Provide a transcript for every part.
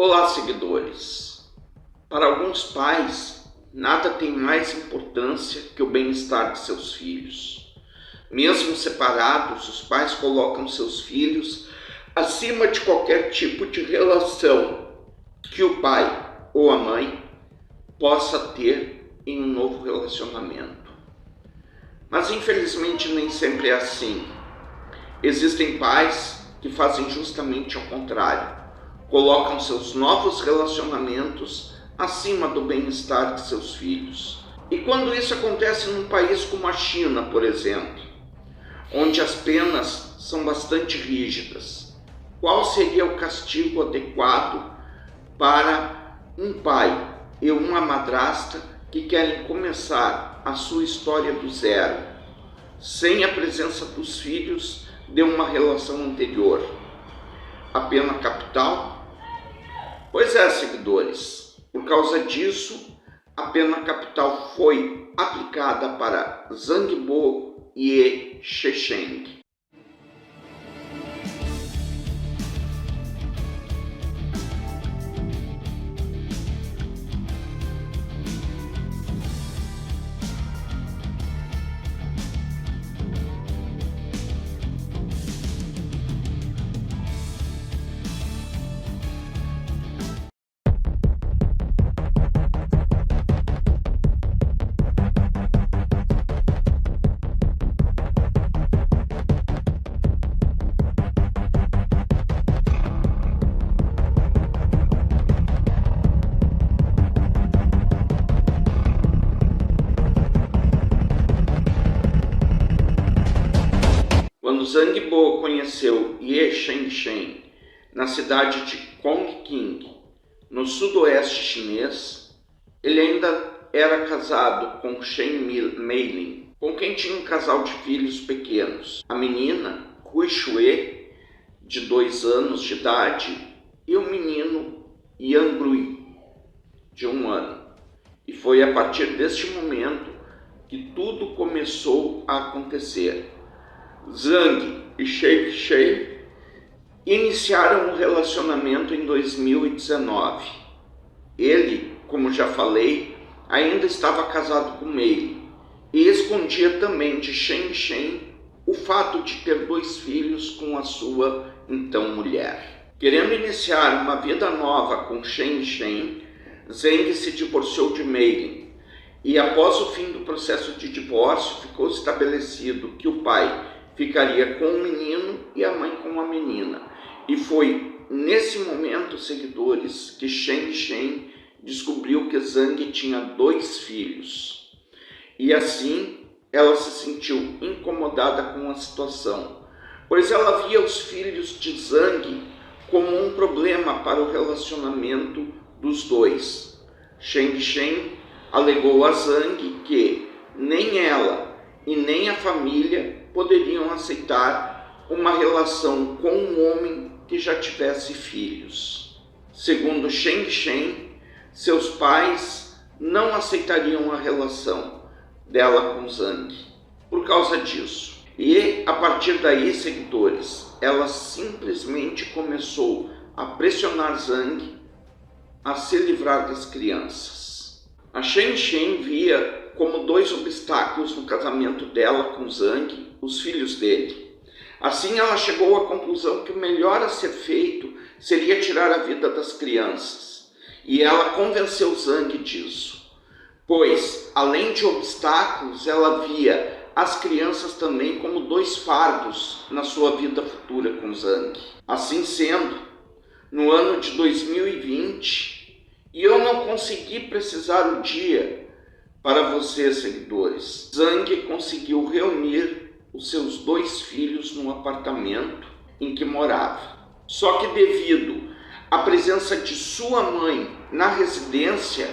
Olá, seguidores! Para alguns pais, nada tem mais importância que o bem-estar de seus filhos. Mesmo separados, os pais colocam seus filhos acima de qualquer tipo de relação que o pai ou a mãe possa ter em um novo relacionamento. Mas infelizmente nem sempre é assim. Existem pais que fazem justamente ao contrário. Colocam seus novos relacionamentos acima do bem-estar de seus filhos. E quando isso acontece num país como a China, por exemplo, onde as penas são bastante rígidas, qual seria o castigo adequado para um pai e uma madrasta que querem começar a sua história do zero, sem a presença dos filhos de uma relação anterior? A pena capital? Pois é, seguidores, por causa disso, a pena capital foi aplicada para Zhang Bo e Ye Shesheng. Quando Zhang Bo conheceu Ye Shesheng na cidade de Chongqing, no sudoeste chinês, ele ainda era casado com Shen Meilin, com quem tinha um casal de filhos pequenos. A menina, Hui Shui, de 2 anos de idade, e o menino Yang Rui, de 1 ano. E foi a partir deste momento que tudo começou a acontecer. Zhang e Shesheng iniciaram um relacionamento em 2019. Ele, como já falei, ainda estava casado com Meili e escondia também de Shesheng o fato de ter 2 filhos com a sua então mulher. Querendo iniciar uma vida nova com Shesheng, Zhang se divorciou de Meili e após o fim do processo de divórcio ficou estabelecido que o pai ficaria com o menino e a mãe com a menina. E foi nesse momento, seguidores, que Shesheng descobriu que Zhang tinha 2 filhos. E assim ela se sentiu incomodada com a situação, pois ela via os filhos de Zhang como um problema para o relacionamento dos dois. Shesheng alegou a Zhang que nem ela e nem a família poderiam aceitar uma relação com um homem que já tivesse filhos. Segundo Shesheng, seus pais não aceitariam a relação dela com Zhang por causa disso. E a partir daí, seguidores, ela simplesmente começou a pressionar Zhang a se livrar das crianças. A Shesheng via como 2 obstáculos no casamento dela com Zhang os filhos dele. Assim ela chegou à conclusão que o melhor a ser feito seria tirar a vida das crianças. E ela convenceu Zhang disso, pois além de obstáculos, ela via as crianças também como 2 fardos na sua vida futura com Zhang. Assim sendo, no ano de 2020, e eu não consegui precisar o dia para vocês, seguidores, Zhang conseguiu reunir os seus 2 filhos num apartamento em que morava. Só que devido à presença de sua mãe na residência,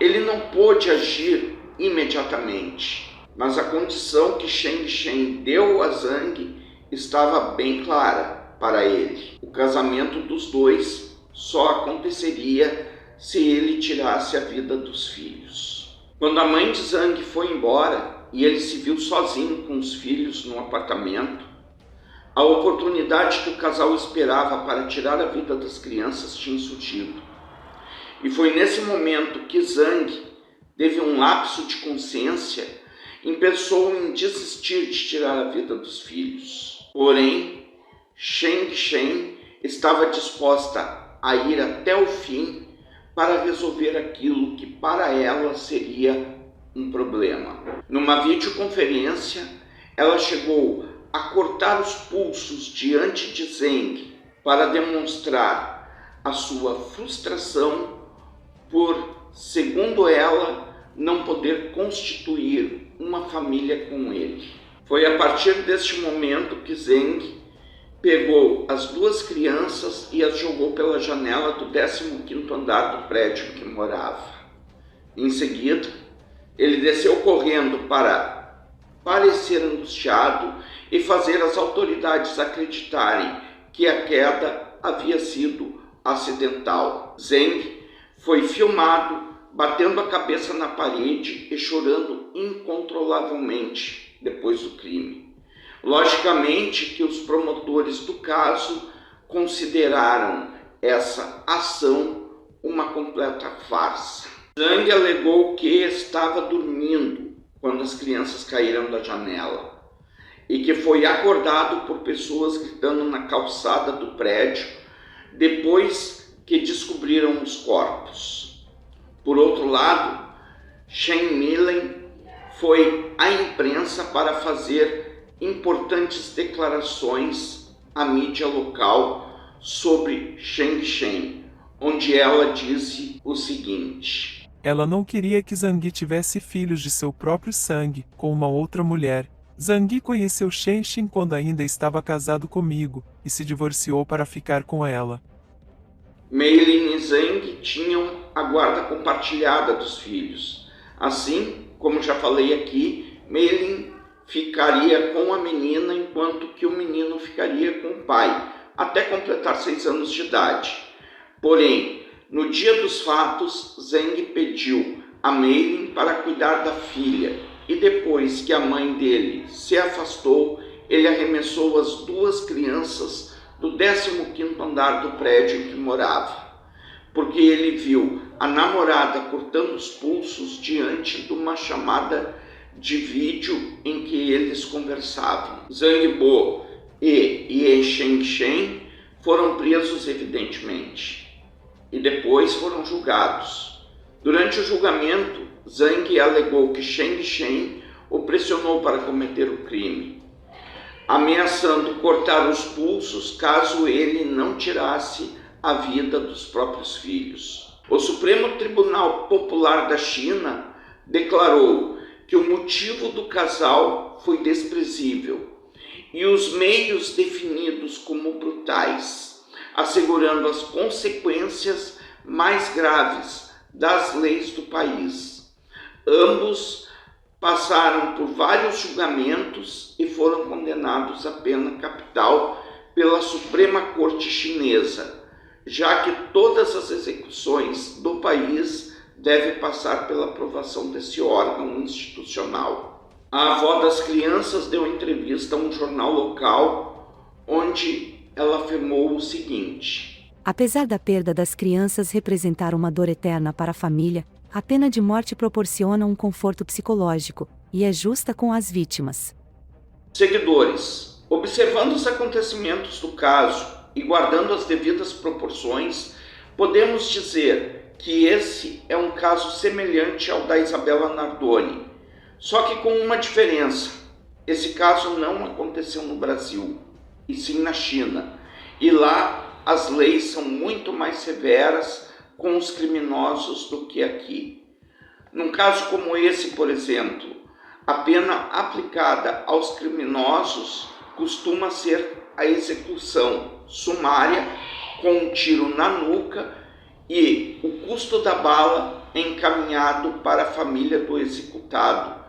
ele não pôde agir imediatamente. Mas a condição que Shesheng deu a Zhang estava bem clara para ele. O casamento dos 2 só aconteceria se ele tirasse a vida dos filhos. Quando a mãe de Zhang foi embora e ele se viu sozinho com os filhos no apartamento, A oportunidade que o casal esperava para tirar a vida das crianças tinha surgido. E foi nesse momento que Zhang teve um lapso de consciência e pensou em desistir de tirar a vida dos filhos. Porém, Sheng Shen estava disposta a ir até o fim para resolver aquilo que para ela seria um problema. Numa videoconferência, ela chegou a cortar os pulsos diante de Zheng para demonstrar a sua frustração por, segundo ela, não poder constituir uma família com ele. Foi a partir deste momento que Zheng pegou as duas crianças e as jogou pela janela do 15º andar do prédio que morava. Em seguida, ele desceu correndo para parecer angustiado e fazer as autoridades acreditarem que a queda havia sido acidental. Zheng foi filmado batendo a cabeça na parede e chorando incontrolavelmente depois do crime. Logicamente que os promotores do caso consideraram essa ação uma completa farsa. Zhang alegou que estava dormindo quando as crianças caíram da janela e que foi acordado por pessoas gritando na calçada do prédio depois que descobriram os corpos. Por outro lado, Shen Milen foi à imprensa para fazer importantes declarações à mídia local sobre Sheng Shen, onde ela disse o seguinte: ela não queria que Zhang tivesse filhos de seu próprio sangue com uma outra mulher. Zhang conheceu Shen Shen quando ainda estava casado comigo e se divorciou para ficar com ela. Meilin e Zhang tinham a guarda compartilhada dos filhos. Assim, como já falei aqui, Meilin ficaria com a menina enquanto que o menino ficaria com o pai, até completar 6 anos de idade. Porém, no dia dos fatos, Zhang pediu a Meilin para cuidar da filha e depois que a mãe dele se afastou, ele arremessou as duas crianças do 15º andar do prédio em que morava, porque ele viu a namorada cortando os pulsos diante de uma chamada de vídeo em que eles conversavam. Zhang Bo e Ye Sheng Shen foram presos evidentemente e depois foram julgados. Durante o julgamento, Zhang alegou que Sheng Shen o pressionou para cometer o crime, ameaçando cortar os pulsos caso ele não tirasse a vida dos próprios filhos. O Supremo Tribunal Popular da China declarou que o motivo do casal foi desprezível e os meios definidos como brutais, assegurando as consequências mais graves das leis do país. Ambos passaram por vários julgamentos e foram condenados à pena capital pela Suprema Corte Chinesa, já que todas as execuções do país devem passar pela aprovação desse órgão institucional. A avó das crianças deu entrevista a um jornal local, onde ela afirmou o seguinte: apesar da perda das crianças representar uma dor eterna para a família, a pena de morte proporciona um conforto psicológico e é justa com as vítimas. Seguidores, observando os acontecimentos do caso e guardando as devidas proporções, podemos dizer que esse é um caso semelhante ao da Isabella Nardoni, só que com uma diferença. Esse caso não aconteceu no Brasil, e sim na China, e lá as leis são muito mais severas com os criminosos do que aqui. Num caso como esse, por exemplo, a pena aplicada aos criminosos costuma ser a execução sumária com um tiro na nuca e o custo da bala é encaminhado para a família do executado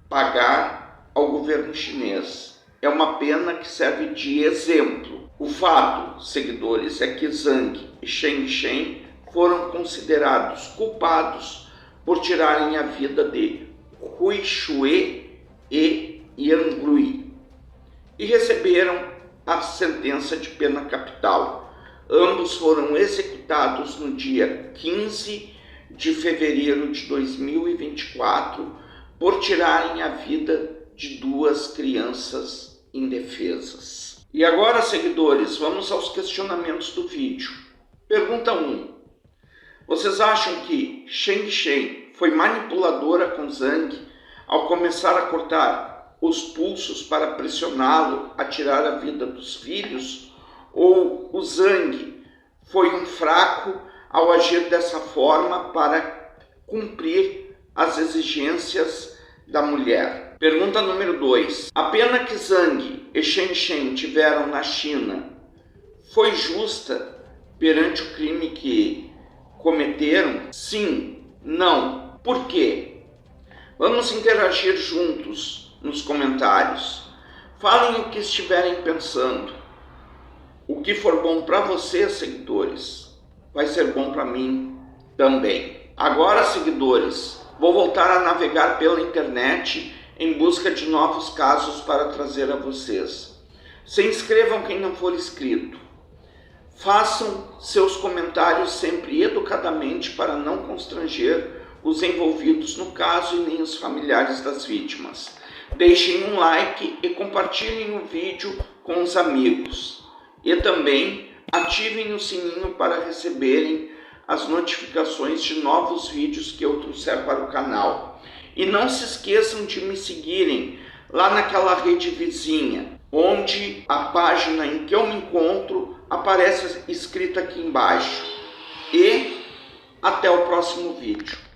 pagar ao governo chinês. É uma pena que serve de exemplo. O fato, seguidores, é que Zhang e Sheng Shen foram considerados culpados por tirarem a vida de Hui Shui e Yang Lui e receberam a sentença de pena capital. Ambos foram executados no dia 15 de fevereiro de 2024 por tirarem a vida de duas crianças indefesas. E agora, seguidores, vamos aos questionamentos do vídeo. Pergunta 1. Vocês acham que Sheng Shen foi manipuladora com Zhang ao começar a cortar os pulsos para pressioná-lo a tirar a vida dos filhos? Ou o Zhang foi um fraco ao agir dessa forma para cumprir as exigências da mulher? Pergunta número 2. A pena que Zhang e Sheng Shen tiveram na China foi justa perante o crime que cometeram? Sim, não. Por quê? Vamos interagir juntos nos comentários. Falem o que estiverem pensando. O que for bom para vocês, seguidores, vai ser bom para mim também. Agora, seguidores, vou voltar a navegar pela internet em busca de novos casos para trazer a vocês. Se inscrevam quem não for inscrito. Façam seus comentários sempre educadamente para não constranger os envolvidos no caso e nem os familiares das vítimas. Deixem um like e compartilhem o vídeo com os amigos. E também ativem o sininho para receberem as notificações de novos vídeos que eu trouxer para o canal. E não se esqueçam de me seguirem lá naquela rede vizinha, onde a página em que eu me encontro aparece escrita aqui embaixo. E até o próximo vídeo.